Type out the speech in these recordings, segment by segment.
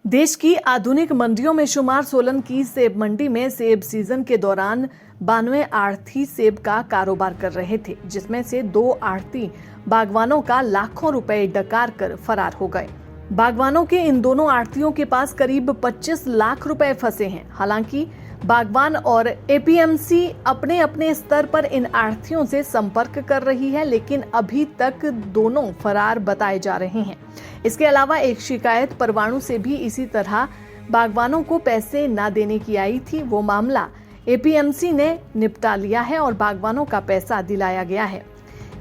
देश की आधुनिक मंडियों में शुमार सोलन की सेब मंडी में सेब सीजन के दौरान 92 आढ़ती सेब का कारोबार कर रहे थे, जिसमें से 2 आढ़ती बागवानों का लाखों रुपए डकार कर फरार हो गए। बागवानों के इन दोनों आढ़तियों के पास करीब 25 लाख रुपए फंसे हैं। हालांकि बागवान और एपीएमसी अपने अपने स्तर पर इन आढ़तियों से संपर्क कर रही है, लेकिन अभी तक दोनों फरार बताए जा रहे हैं। इसके अलावा एक शिकायत परवाणु से भी इसी तरह बागवानों को पैसे न देने की आई थी। वो मामला एपीएमसी ने निपटा लिया है और बागवानों का पैसा दिलाया गया है।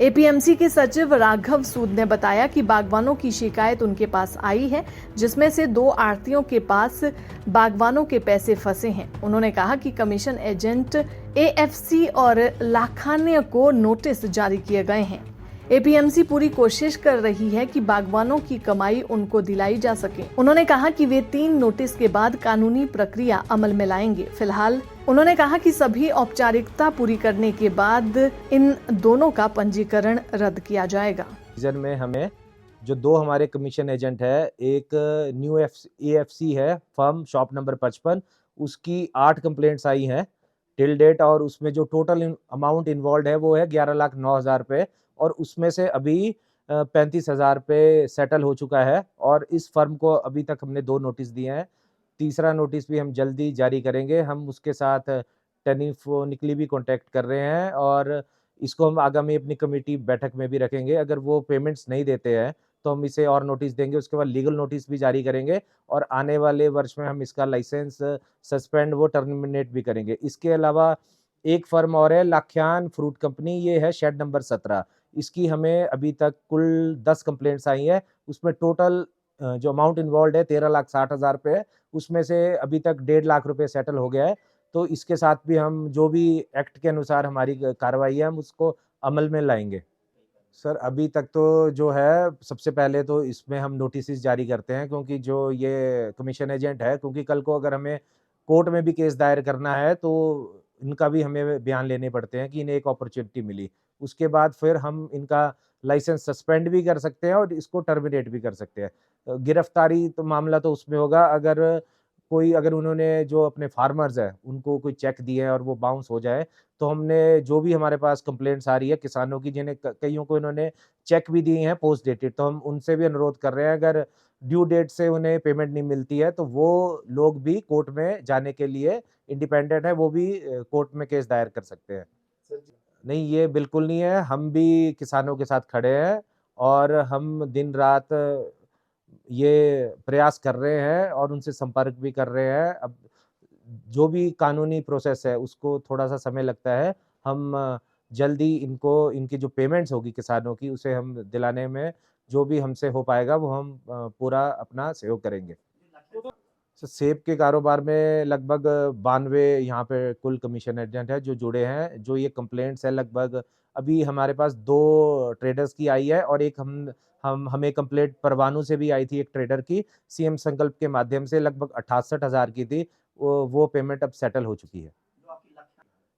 एपीएमसी के सचिव राघव सूद ने बताया कि बागवानों की शिकायत उनके पास आई है, जिसमें से 2 आढ़तियों के पास बागवानों के पैसे फंसे हैं। उन्होंने कहा कि कमीशन एजेंट एएफसी और लाखान्य को नोटिस जारी किए गए हैं। एपीएमसी पूरी कोशिश कर रही है कि बागवानों की कमाई उनको दिलाई जा सके। उन्होंने कहा कि वे 3 नोटिस के बाद कानूनी प्रक्रिया अमल में लाएंगे। फिलहाल उन्होंने कहा कि सभी औपचारिकता पूरी करने के बाद इन दोनों का पंजीकरण रद्द किया जाएगा। सीजन में हमें जो 2 हमारे कमीशन एजेंट है, एक न्यू एएफसी है फर्म शॉप नंबर 55, उसकी 8 कंप्लेंट्स आई हैं टिल डेट, और उसमें जो टोटल अमाउंट इन्वॉल्व है वो है 11,09,000 रुपये, और उसमें से अभी 35,000 रुपये सेटल हो चुका है। और इस फर्म को अभी तक हमने 2 नोटिस दिए हैं, तीसरा नोटिस भी हम जल्दी जारी करेंगे। हम उसके साथ टेलीफोनिकली भी कांटेक्ट कर रहे हैं और इसको हम आगामी अपनी कमेटी बैठक में भी रखेंगे। अगर वो पेमेंट्स नहीं देते हैं तो हम इसे और नोटिस देंगे, उसके बाद लीगल नोटिस भी जारी करेंगे और आने वाले वर्ष में हम इसका लाइसेंस सस्पेंड वो टर्मिनेट भी करेंगे। इसके अलावा एक फर्म और है लाख्यान फ्रूट कंपनी, ये है शेड नंबर 17। इसकी हमें अभी तक कुल 10 कंप्लेंट्स आई है, उसमें टोटल जो अमाउंट इन्वॉल्व है 13,60,000 रुपये है, उसमें से अभी तक 1.5 लाख रुपए सेटल हो गया है। तो इसके साथ भी हम जो भी एक्ट के अनुसार हमारी कार्रवाई है हम उसको अमल में लाएंगे। सर अभी तक तो जो है, सबसे पहले तो इसमें हम नोटिस जारी करते हैं, क्योंकि जो ये कमीशन एजेंट है, क्योंकि कल को अगर हमें कोर्ट में भी केस दायर करना है तो इनका भी हमें बयान लेने पड़ते हैं कि इन्हें एक अपॉर्चुनिटी मिली। उसके बाद फिर हम इनका लाइसेंस सस्पेंड भी कर सकते हैं और इसको टर्मिनेट भी कर सकते हैं। गिरफ्तारी तो मामला तो उसमें होगा अगर उन्होंने जो अपने फार्मर्स है उनको कोई चेक दिए हैं और वो बाउंस हो जाए, तो हमने जो भी हमारे पास कंप्लेंट्स आ रही है किसानों की, जिन्हें कईयों को इन्होंने चेक भी दिए हैं पोस्ट डेटेड, तो हम उनसे भी अनुरोध कर रहे हैं अगर ड्यू डेट से उन्हें पेमेंट नहीं मिलती है तो वो लोग भी कोर्ट में जाने के लिए इंडिपेंडेंट है, वो भी कोर्ट में केस दायर कर सकते हैं। नहीं, ये बिल्कुल नहीं है, हम भी किसानों के साथ खड़े हैं और हम दिन रात ये प्रयास कर रहे हैं और उनसे संपर्क भी कर रहे हैं। अब जो भी कानूनी प्रोसेस है उसको थोड़ा-सा समय लगता है। हम जल्दी इनकी जो पेमेंट्स होगी किसानों की, उसे हम दिलाने में जो भी हमसे हो पाएगा वो हम पूरा अपना सहयोग करेंगे। सेब के कारोबार में लगभग 92 यहाँ पे कुल कमीशन एजेंट है जो जुड़े हैं। जो ये कंप्लेंट्स है, लगभग अभी हमारे पास 2 ट्रेडर्स की आई है और एक हमें कंप्लेंट परवाणु से भी आई थी, एक ट्रेडर की, सीएम संकल्प के माध्यम से लगभग 68,000 की थी। वो पेमेंट अब सेटल हो चुकी है।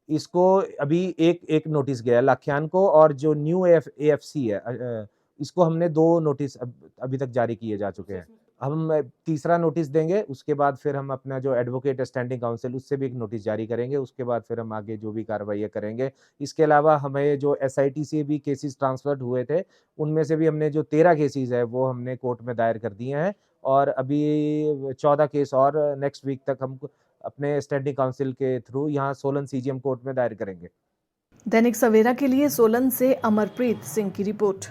इसको अभी एक नोटिस गया है लाख्यान को, और जो न्यू एएफसी है इसको हमने 2 नोटिस अभी तक जारी किए जा चुके हैं। हम तीसरा नोटिस देंगे, उसके बाद फिर हम अपना जो एडवोकेट स्टैंडिंग काउंसिल उससे भी एक नोटिस जारी करेंगे, उसके बाद फिर हम आगे जो भी कार्रवाई करेंगे। इसके अलावा हमें जो एसआईटी से भी केसेस ट्रांसफर्ड हुए थे, उनमें से भी हमने जो 13 केसेस है वो हमने कोर्ट में दायर कर दिए हैं और अभी 14 केस और नेक्स्ट वीक तक हम अपने स्टैंडिंग काउंसिल के थ्रू यहाँ सोलन सीजीएम कोर्ट में दायर करेंगे। दैनिक सवेरा के लिए सोलन से अमरप्रीत सिंह की रिपोर्ट।